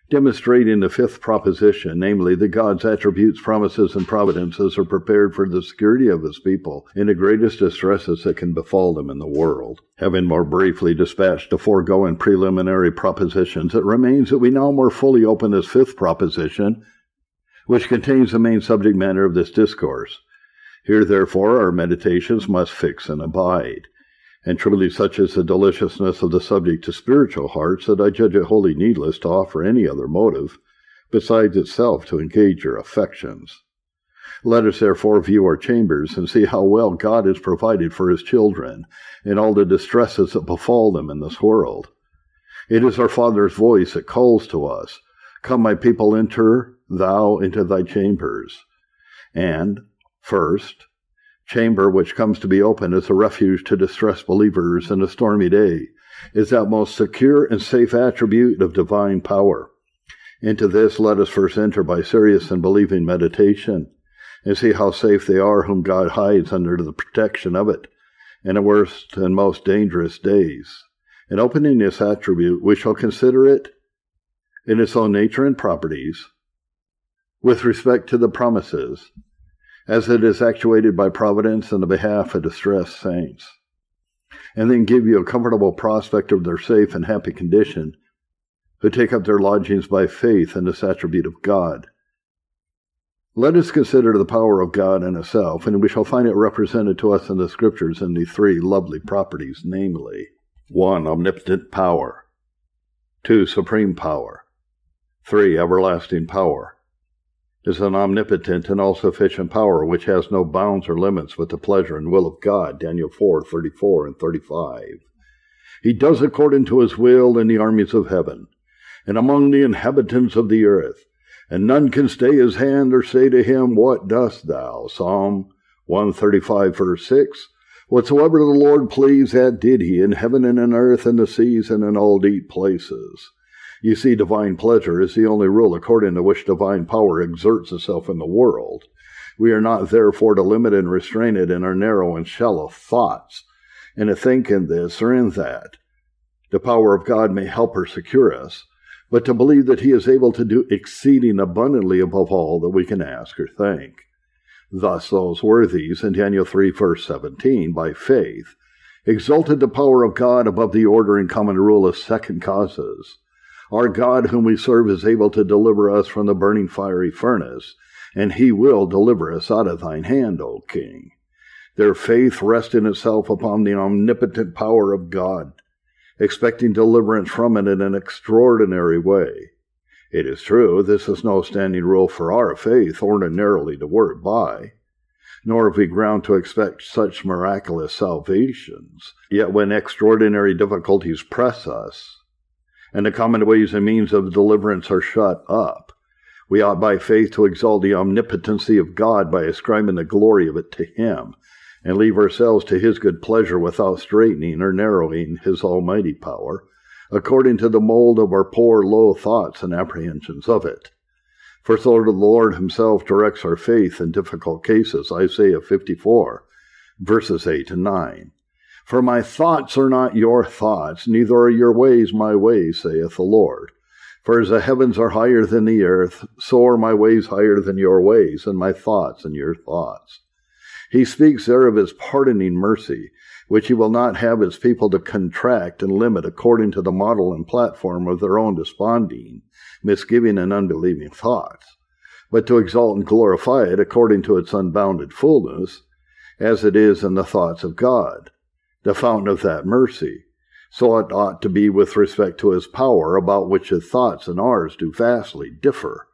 demonstrating the fifth proposition, namely that God's attributes, promises, and providences are prepared for the security of his people in the greatest distresses that can befall them in the world. Having more briefly dispatched the foregoing preliminary propositions, it remains that we now more fully open this fifth proposition, which contains the main subject matter of this discourse. Here, therefore, our meditations must fix and abide. And truly such is the deliciousness of the subject to spiritual hearts that I judge it wholly needless to offer any other motive, besides itself to engage your affections. Let us therefore view our chambers and see how well God has provided for his children in all the distresses that befall them in this world. It is our Father's voice that calls to us, "Come, my people, enter thou into thy chambers." And, first, chamber which comes to be opened as a refuge to distressed believers in a stormy day is that most secure and safe attribute of divine power. Into this let us first enter by serious and believing meditation, and see how safe they are whom God hides under the protection of it in the worst and most dangerous days. In opening this attribute, we shall consider it in its own nature and properties, with respect to the promises, as it is actuated by providence in the behalf of distressed saints, and then give you a comfortable prospect of their safe and happy condition, who take up their lodgings by faith in this attribute of God. Let us consider the power of God in itself, and we shall find it represented to us in the Scriptures in the three lovely properties, namely, 1. Omnipotent power, 2. Supreme power, 3. Everlasting power. Is an omnipotent and all-sufficient power which has no bounds or limits with the pleasure and will of God, Daniel 4:34 and 35. He does according to his will in the armies of heaven, and among the inhabitants of the earth, and none can stay his hand or say to him, "What dost thou?" Psalm 135, verse 6. Whatsoever the Lord pleased, that did he, in heaven and in earth, in the seas and in all deep places. You see, divine pleasure is the only rule according to which divine power exerts itself in the world. We are not therefore to limit and restrain it in our narrow and shallow thoughts, and to think in this or in that. The power of God may help or secure us, but to believe that he is able to do exceeding abundantly above all that we can ask or think. Thus those worthies in Daniel 3, verse 17, by faith, exalted the power of God above the order and common rule of second causes. Our God whom we serve is able to deliver us from the burning fiery furnace, and he will deliver us out of thine hand, O King. Their faith rests in itself upon the omnipotent power of God, expecting deliverance from it in an extraordinary way. It is true, this is no standing rule for our faith ordinarily to work by, nor have we ground to expect such miraculous salvations. Yet when extraordinary difficulties press us, and the common ways and means of deliverance are shut up, we ought by faith to exalt the omnipotency of God by ascribing the glory of it to him, and leave ourselves to his good pleasure without straightening or narrowing his almighty power, according to the mold of our poor, low thoughts and apprehensions of it. For so the Lord himself directs our faith in difficult cases, Isaiah 54, verses 8 and 9. For my thoughts are not your thoughts, neither are your ways my ways, saith the Lord. For as the heavens are higher than the earth, so are my ways higher than your ways, and my thoughts than your thoughts. He speaks there of his pardoning mercy, which he will not have his people to contract and limit according to the model and platform of their own desponding, misgiving, and unbelieving thoughts, but to exalt and glorify it according to its unbounded fullness, as it is in the thoughts of God, the fountain of that mercy. So it ought to be with respect to his power, about which his thoughts and ours do vastly differ.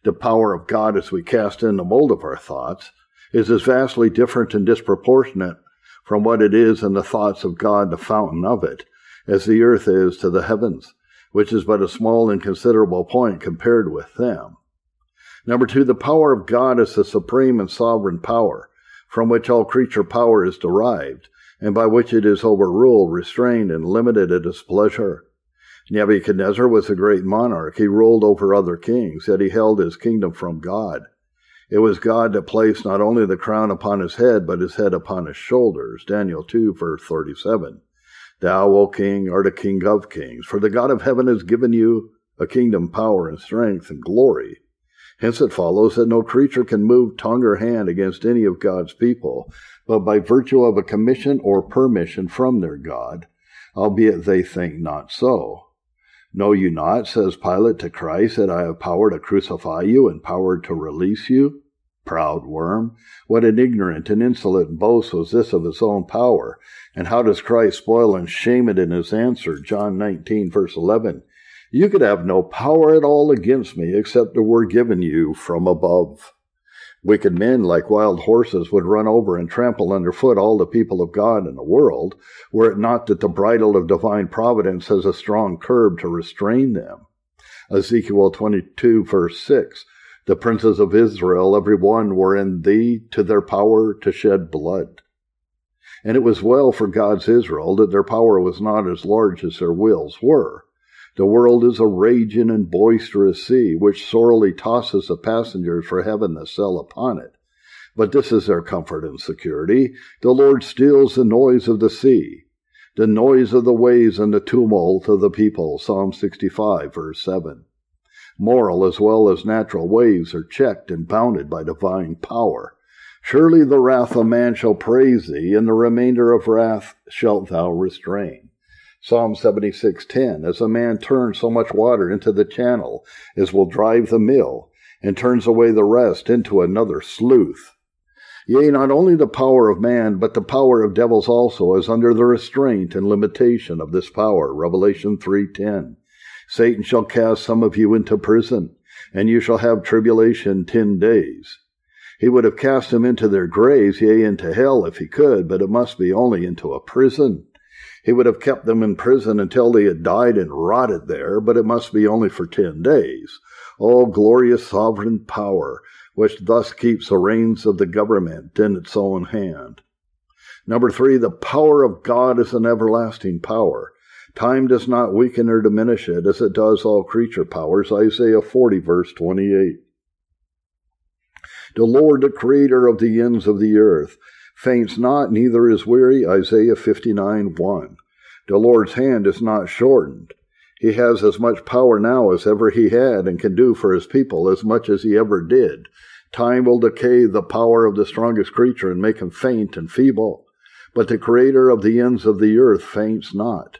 The power of God, as we cast in the mold of our thoughts, is as vastly different and disproportionate from what it is in the thoughts of God, the fountain of it, as the earth is to the heavens, which is but a small and considerable point compared with them. Number 2, the power of God is the supreme and sovereign power, from which all creature power is derived, and by which it is overruled, restrained, and limited at his pleasure. Nebuchadnezzar was a great monarch. He ruled over other kings, yet he held his kingdom from God. It was God that placed not only the crown upon his head, but his head upon his shoulders. Daniel 2, verse 37. Thou, O king, art a king of kings, for the God of heaven has given you a kingdom, power, and strength, and glory. Hence it follows that no creature can move tongue or hand against any of God's people, but by virtue of a commission or permission from their God, albeit they think not so. Know you not, says Pilate to Christ, that I have power to crucify you and power to release you? Proud worm, what an ignorant and insolent boast was this of his own power, and how does Christ spoil and shame it in his answer? John 19, verse 11. You could have no power at all against me except it were given you from above. Wicked men like wild horses would run over and trample underfoot all the people of God in the world, were it not that the bridle of divine providence has a strong curb to restrain them. Ezekiel 22, verse 6. The princes of Israel, every one, were in thee to their power to shed blood. And it was well for God's Israel that their power was not as large as their wills were. The world is a raging and boisterous sea, which sorely tosses the passengers for heaven that sail upon it. But this is their comfort and security. The Lord stills the noise of the sea, the noise of the waves and the tumult of the people. Psalm 65, verse 7. Moral as well as natural waves are checked and bounded by divine power. Surely the wrath of man shall praise thee, and the remainder of wrath shalt thou restrain. Psalm 76:10, as a man turns so much water into the channel as will drive the mill, and turns away the rest into another sluice. Yea, not only the power of man, but the power of devils also is under the restraint and limitation of this power. Revelation 3:10. Satan shall cast some of you into prison, and you shall have tribulation 10 days. He would have cast them into their graves, yea, into hell if he could, but it must be only into a prison. He would have kept them in prison until they had died and rotted there, but it must be only for 10 days. O glorious sovereign power, which thus keeps the reins of the government in its own hand. Number 3, the power of God is an everlasting power. Time does not weaken or diminish it as it does all creature powers. Isaiah 40, verse 28. The Lord, the creator of the ends of the earth, faints not, neither is weary. Isaiah 59:1. The Lord's hand is not shortened. He has as much power now as ever he had, and can do for his people as much as he ever did. Time will decay the power of the strongest creature and make him faint and feeble. But the creator of the ends of the earth faints not.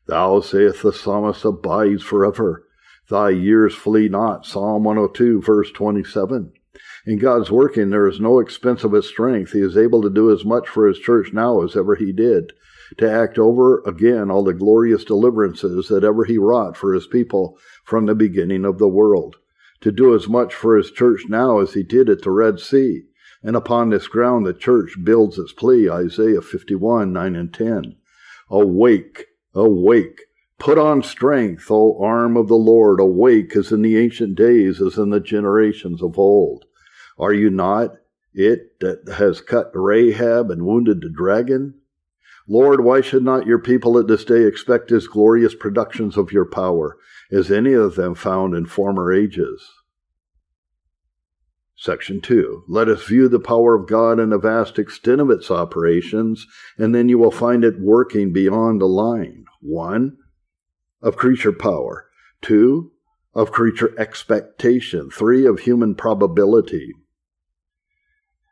Thou, saith the psalmist, abides forever. Thy years flee not. Psalm 102, verse 27. In God's working, there is no expense of his strength. He is able to do as much for his church now as ever he did, to act over again all the glorious deliverances that ever he wrought for his people from the beginning of the world, to do as much for his church now as he did at the Red Sea. And upon this ground the church builds its plea. Isaiah 51, 9 and 10. Awake, awake. Put on strength, O arm of the Lord. Awake as in the ancient days, as in the generations of old. Are you not it that has cut Rahab and wounded the dragon? Lord, why should not your people at this day expect as glorious productions of your power as any of them found in former ages? Section 2. Let us view the power of God and the vast extent of its operations, and then you will find it working beyond the line. 1. Of creature power. 2. Of creature expectation. 3. Of human probability.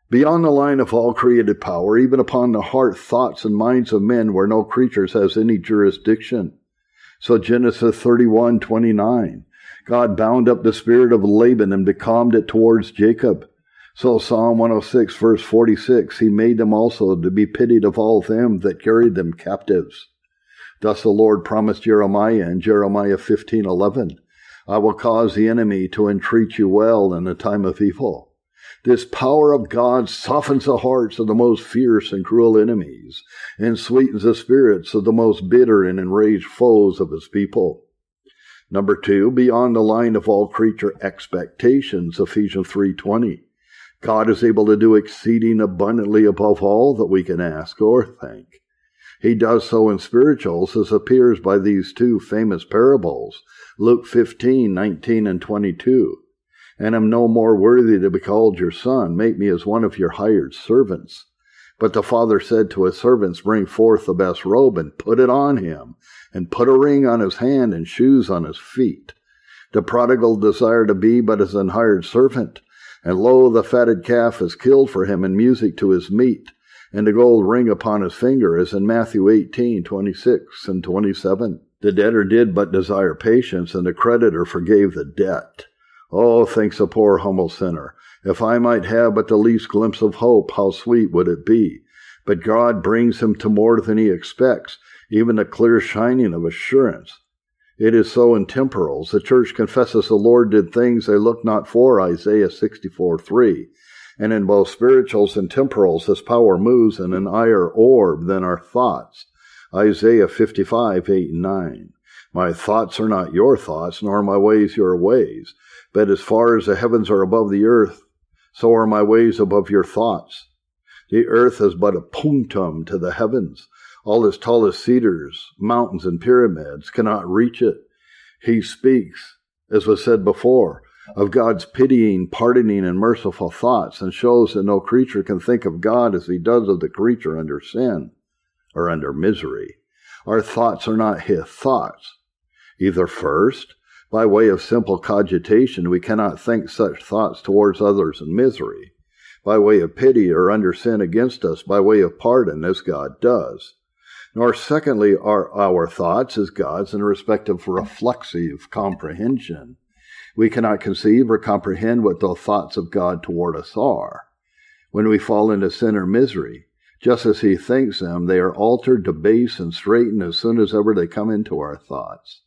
Beyond the line of all created power, even upon the heart, thoughts, and minds of men, where no creatures has any jurisdiction. So Genesis 31:29, God bound up the spirit of Laban and becalmed it towards Jacob. So Psalm 106, verse 46, he made them also to be pitied of all them that carried them captives. Thus the Lord promised Jeremiah in Jeremiah 15:11, I will cause the enemy to entreat you well in the time of evil. This power of God softens the hearts of the most fierce and cruel enemies, and sweetens the spirits of the most bitter and enraged foes of his people. Number 2, beyond the line of all creature expectations, Ephesians 3:20. God is able to do exceeding abundantly above all that we can ask or think. He does so in spirituals, as appears by these 2 famous parables, Luke 15:19 and 22. And am no more worthy to be called your son. Make me as one of your hired servants. But the father said to his servants, bring forth the best robe and put it on him, and put a ring on his hand and shoes on his feet. The prodigal desired to be but as an hired servant. And lo, the fatted calf is killed for him, and music to his meat, and the gold ring upon his finger, as in Matthew 18:26 and 27. The debtor did but desire patience, and the creditor forgave the debt. Oh, thinks a poor humble sinner, if I might have but the least glimpse of hope, how sweet would it be? But God brings him to more than he expects, even a clear shining of assurance. It is so in temporals. The church confesses the Lord did things they looked not for, Isaiah 64:3. And in both spirituals and temporals, his power moves in an higher orb than our thoughts, Isaiah 55:8 and 9. My thoughts are not your thoughts, nor my ways your ways. But as far as the heavens are above the earth, so are my ways above your thoughts. The earth is but a punctum to the heavens. All as tall as cedars, mountains, and pyramids cannot reach it. He speaks, as was said before, of God's pitying, pardoning, and merciful thoughts, and shows that no creature can think of God as he does of the creature under sin or under misery. Our thoughts are not his thoughts. Either first, by way of simple cogitation, we cannot think such thoughts towards others in misery, by way of pity or under sin against us, by way of pardon, as God does. Nor secondly are our thoughts as God's in respect of reflexive comprehension. We cannot conceive or comprehend what the thoughts of God toward us are. When we fall into sin or misery, just as he thinks them, they are altered, debased, and straightened as soon as ever they come into our thoughts.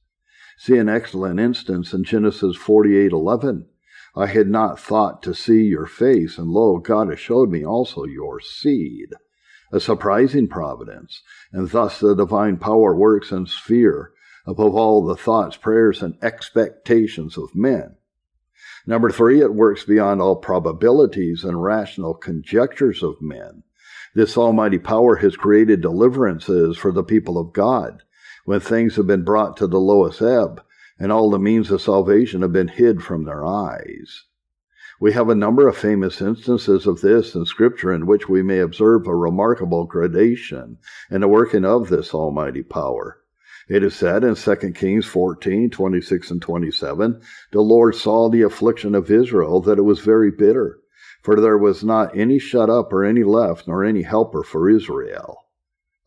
See an excellent instance in Genesis 48:11. I had not thought to see your face, and lo, God has showed me also your seed. A surprising providence, and thus the divine power works in sphere above all the thoughts, prayers, and expectations of men. Number 3, it works beyond all probabilities and rational conjectures of men. This almighty power has created deliverances for the people of God, when things have been brought to the lowest ebb, and all the means of salvation have been hid from their eyes. We have a number of famous instances of this in Scripture in which we may observe a remarkable gradation in the working of this almighty power. It is said in 2 Kings 14:26 and 27, the Lord saw the affliction of Israel, that it was very bitter, for there was not any shut up or any left, nor any helper for Israel.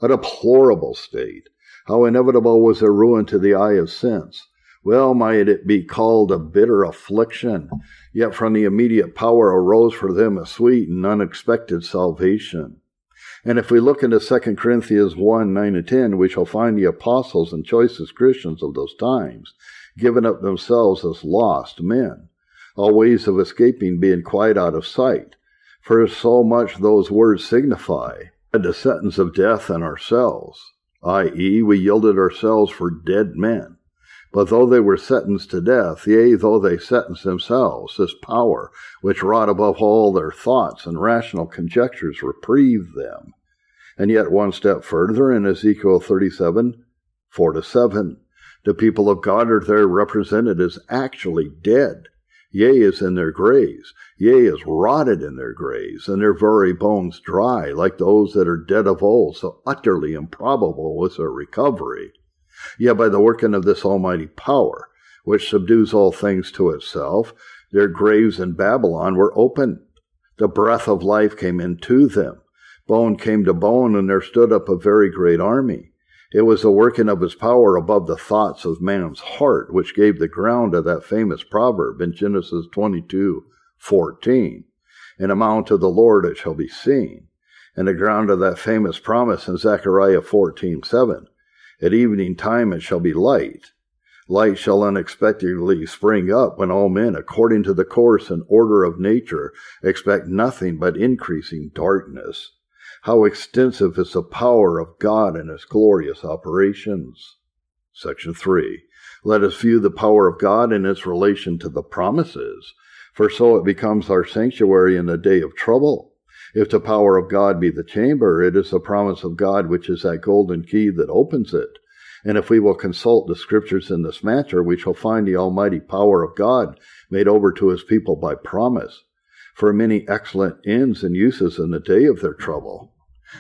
A deplorable state! How inevitable was their ruin to the eye of sense! Well might it be called a bitter affliction, yet from the immediate power arose for them a sweet and unexpected salvation. And if we look into 2 Corinthians 1:9 and 10, we shall find the apostles and choicest Christians of those times giving up themselves as lost men, all ways of escaping being quite out of sight. For so much those words signify the sentence of death in ourselves, i.e., we yielded ourselves for dead men. But though they were sentenced to death, yea, though they sentenced themselves, this power, which wrought above all their thoughts and rational conjectures, reprieved them. And yet one step further, in Ezekiel 37:4-7, the people of God are there represented as actually dead, yea, as in their graves, yea, as rotted in their graves, and their very bones dry, like those that are dead of old, so utterly improbable was their recovery. Yet by the working of this almighty power, which subdues all things to itself, their graves in Babylon were opened. The breath of life came into them. Bone came to bone, and there stood up a very great army. It was the working of his power above the thoughts of man's heart, which gave the ground to that famous proverb in Genesis 22:14. In a mount of the Lord it shall be seen. And the ground of that famous promise in Zechariah 14:7. At evening time it shall be light. Light shall unexpectedly spring up when all men, according to the course and order of nature, expect nothing but increasing darkness. How extensive is the power of God and his glorious operations. Section 3. Let us view the power of God in its relation to the promises, for so it becomes our sanctuary in the day of trouble. If the power of God be the chamber, it is the promise of God which is that golden key that opens it. And if we will consult the Scriptures in this matter, we shall find the almighty power of God made over to his people by promise, for many excellent ends and uses in the day of their trouble.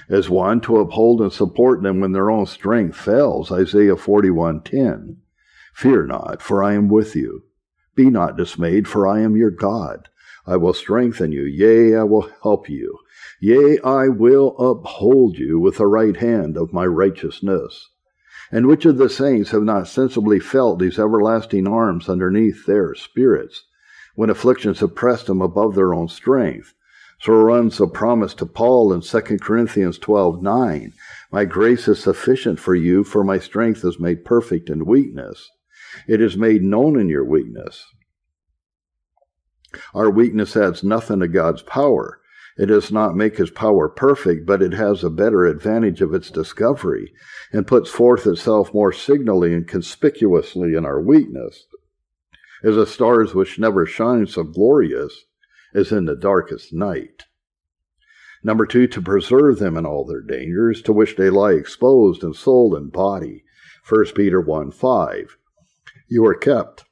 As one, to uphold and support them when their own strength fails, Isaiah 41:10. Fear not, for I am with you. Be not dismayed, for I am your God. I will strengthen you, yea, I will help you. Yea, I will uphold you with the right hand of my righteousness. And which of the saints have not sensibly felt these everlasting arms underneath their spirits, when afflictions have pressed them above their own strength? So runs the promise to Paul in 2 Corinthians 12:9, My grace is sufficient for you, for my strength is made perfect in weakness. It is made known in your weakness. Our weakness adds nothing to God's power. It does not make his power perfect, but it has a better advantage of its discovery, and puts forth itself more signally and conspicuously in our weakness, as the stars which never shine so glorious as in the darkest night. Number 2, to preserve them in all their dangers, to which they lie exposed in soul and body. 1 Peter 1:5. You are kept,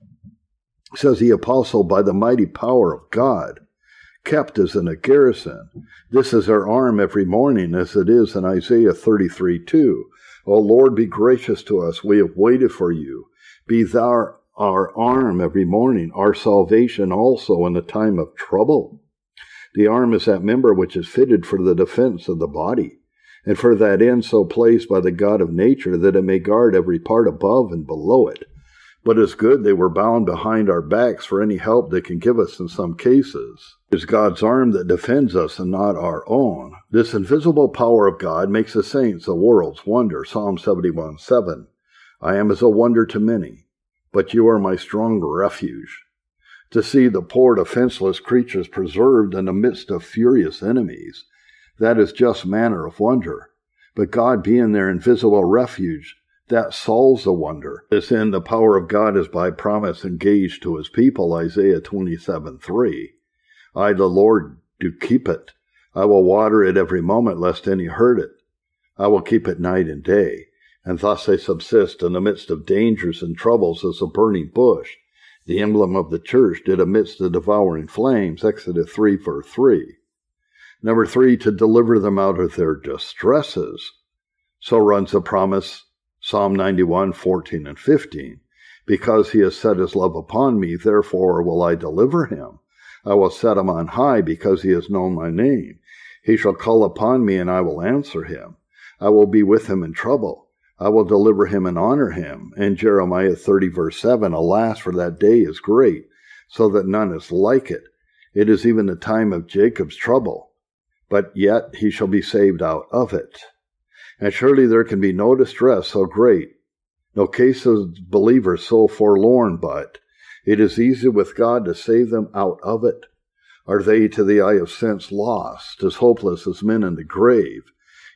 says the apostle, by the mighty power of God. Kept as in a garrison. This is our arm every morning, as it is in Isaiah 33:2. O Lord, be gracious to us. We have waited for you. Be thou our arm every morning, our salvation also in the time of trouble. The arm is that member which is fitted for the defense of the body, and for that end so placed by the God of nature that it may guard every part above and below it. But it's good they were bound behind our backs for any help they can give us in some cases. It is God's arm that defends us and not our own. This invisible power of God makes the saints the world's wonder. Psalm 71:7. I am as a wonder to many, but you are my strong refuge. To see the poor defenseless creatures preserved in the midst of furious enemies, that is just manner of wonder. But God being their invisible refuge, that solves the wonder. This in the power of God is by promise engaged to his people, Isaiah 27:3. I, the Lord, do keep it. I will water it every moment, lest any hurt it. I will keep it night and day. And thus they subsist in the midst of dangers and troubles as a burning bush. The emblem of the church did amidst the devouring flames, Exodus 3:3. Number 3, to deliver them out of their distresses. So runs the promise, Psalm 91:14 and 15. Because he has set his love upon me, therefore will I deliver him. I will set him on high because he has known my name. He shall call upon me, and I will answer him. I will be with him in trouble. I will deliver him and honor him. And Jeremiah 30:7, Alas, for that day is great, so that none is like it. It is even the time of Jacob's trouble, but yet he shall be saved out of it. And surely there can be no distress so great, no case of believers so forlorn, but it is easy with God to save them out of it. Are they to the eye of sense lost, as hopeless as men in the grave?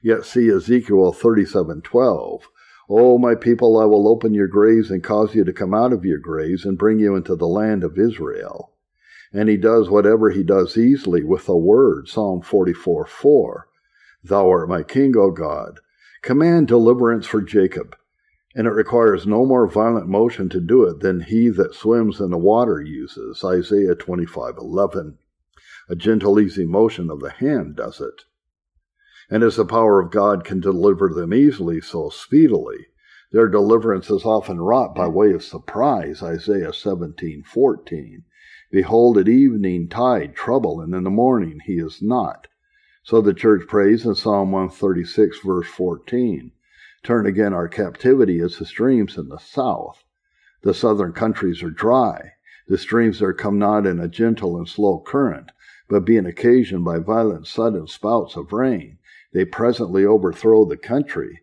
Yet see Ezekiel 37:12. O my people, I will open your graves and cause you to come out of your graves and bring you into the land of Israel. And he does whatever he does easily with a word, Psalm 44:4. Thou art my king, O God. Command deliverance for Jacob. And it requires no more violent motion to do it than he that swims in the water uses, Isaiah 25:11. A gentle, easy motion of the hand does it. And as the power of God can deliver them easily, so speedily, their deliverance is often wrought by way of surprise, Isaiah 17:14. Behold, at evening tide trouble, and in the morning he is not. So the church prays in Psalm 136, verse 14. Turn again our captivity as the streams in the south. The southern countries are dry. The streams there come not in a gentle and slow current, but being occasioned by violent sudden spouts of rain, they presently overthrow the country,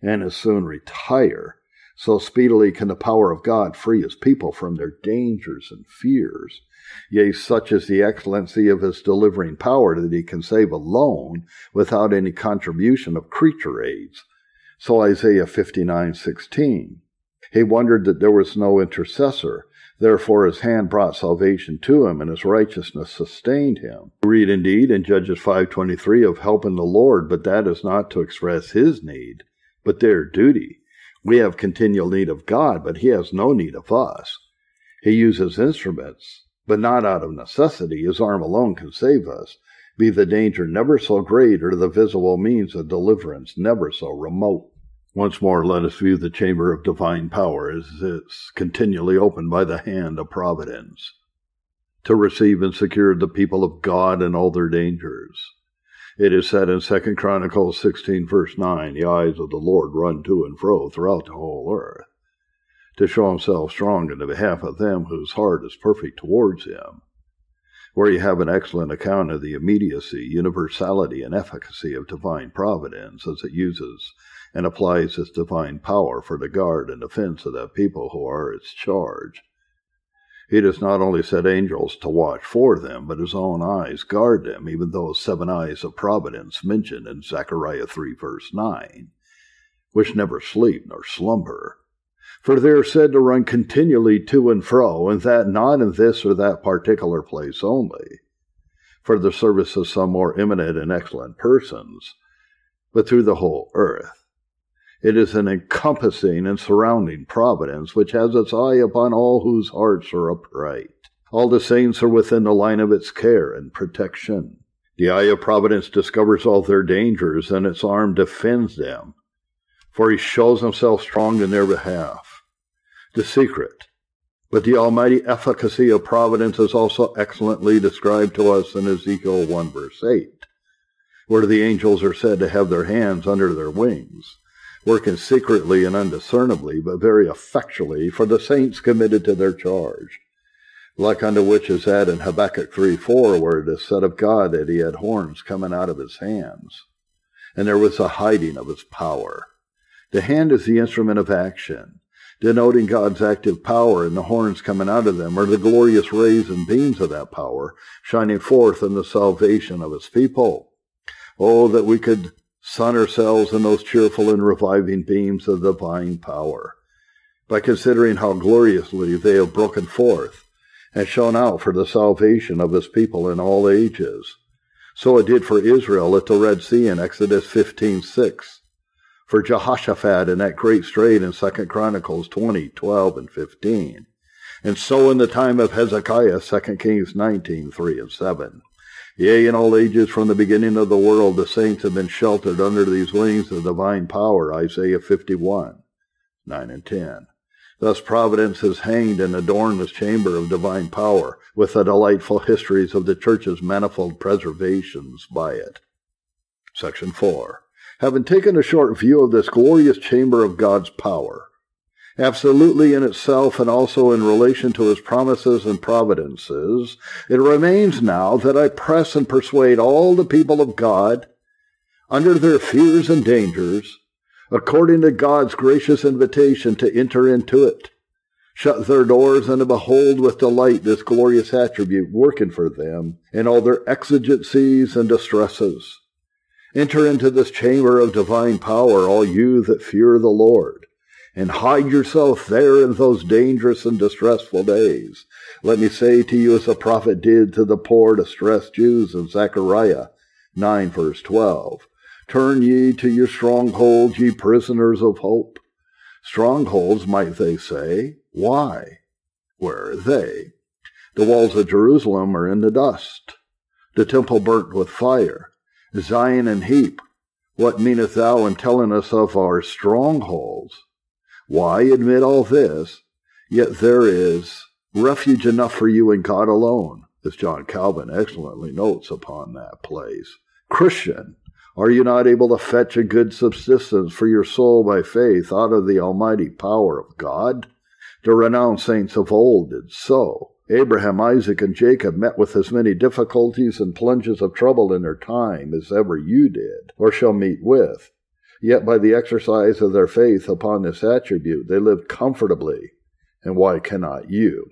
and as soon retire. So speedily can the power of God free his people from their dangers and fears. Yea, such is the excellency of his delivering power that he can save alone without any contribution of creature aids. So Isaiah 59:16. He wondered that there was no intercessor. Therefore his hand brought salvation to him, and his righteousness sustained him. We read indeed in Judges 5:23 of help in the Lord, but that is not to express his need, but their duty. We have continual need of God, but he has no need of us. He uses instruments, but not out of necessity. His arm alone can save us, be the danger never so great or the visible means of deliverance never so remote. Once more, let us view the chamber of divine power as it's continually opened by the hand of providence, to receive and secure the people of God in all their dangers. It is said in 2 Chronicles 16, verse 9, the eyes of the Lord run to and fro throughout the whole earth, to show himself strong in the behalf of them whose heart is perfect towards him. Where you have an excellent account of the immediacy, universality, and efficacy of divine providence as it uses and applies its divine power for the guard and defense of the people who are its charge. He does not only set angels to watch for them, but his own eyes guard them, even those 7 eyes of providence mentioned in Zechariah 3, verse 9, which never sleep nor slumber. For they are said to run continually to and fro, and that not in this or that particular place only, for the service of some more eminent and excellent persons, but through the whole earth. It is an encompassing and surrounding providence which has its eye upon all whose hearts are upright. All the saints are within the line of its care and protection. The eye of providence discovers all their dangers, and its arm defends them, for he shows himself strong in their behalf. The secret, but the almighty efficacy of providence is also excellently described to us in Ezekiel 1, verse 8, where the angels are said to have their hands under their wings, working secretly and undiscernibly, but very effectually for the saints committed to their charge, like unto which is that in Habakkuk 3:4, where it is said of God that he had horns coming out of his hands, and there was a hiding of his power. The hand is the instrument of action, denoting God's active power, and the horns coming out of them are the glorious rays and beams of that power, shining forth in the salvation of his people. Oh, that we could sun ourselves in those cheerful and reviving beams of divine power, by considering how gloriously they have broken forth and shone out for the salvation of his people in all ages. So it did for Israel at the Red Sea in Exodus 15:6. For Jehoshaphat in that great strait in 2 Chronicles 20:12 and 15. And so in the time of Hezekiah, 2 Kings 19:3 and 7. Yea, in all ages from the beginning of the world, the saints have been sheltered under these wings of divine power, Isaiah 51:9 and 10. Thus providence has hanged and adorned this chamber of divine power with the delightful histories of the church's manifold preservations by it. Section 4. Having taken a short view of this glorious chamber of God's power, absolutely in itself and also in relation to his promises and providences, it remains now that I press and persuade all the people of God, under their fears and dangers, according to God's gracious invitation, to enter into it, shut their doors, and to behold with delight this glorious attribute working for them in all their exigencies and distresses. Enter into this chamber of divine power, all you that fear the Lord, and hide yourself there in those dangerous and distressful days. Let me say to you as the prophet did to the poor distressed Jews in Zechariah 9, verse 12, Turn ye to your strongholds, ye prisoners of hope. Strongholds, might they say? Why? Where are they? The walls of Jerusalem are in the dust, the temple burnt with fire, Zion in heap. What meanest thou in telling us of our strongholds? Why admit all this? Yet there is refuge enough for you in God alone, as John Calvin excellently notes upon that place. Christian, are you not able to fetch a good subsistence for your soul by faith out of the almighty power of God? The renowned saints of old did so. Abraham, Isaac, and Jacob met with as many difficulties and plunges of trouble in their time as ever you did, or shall meet with. Yet by the exercise of their faith upon this attribute they lived comfortably, and why cannot you?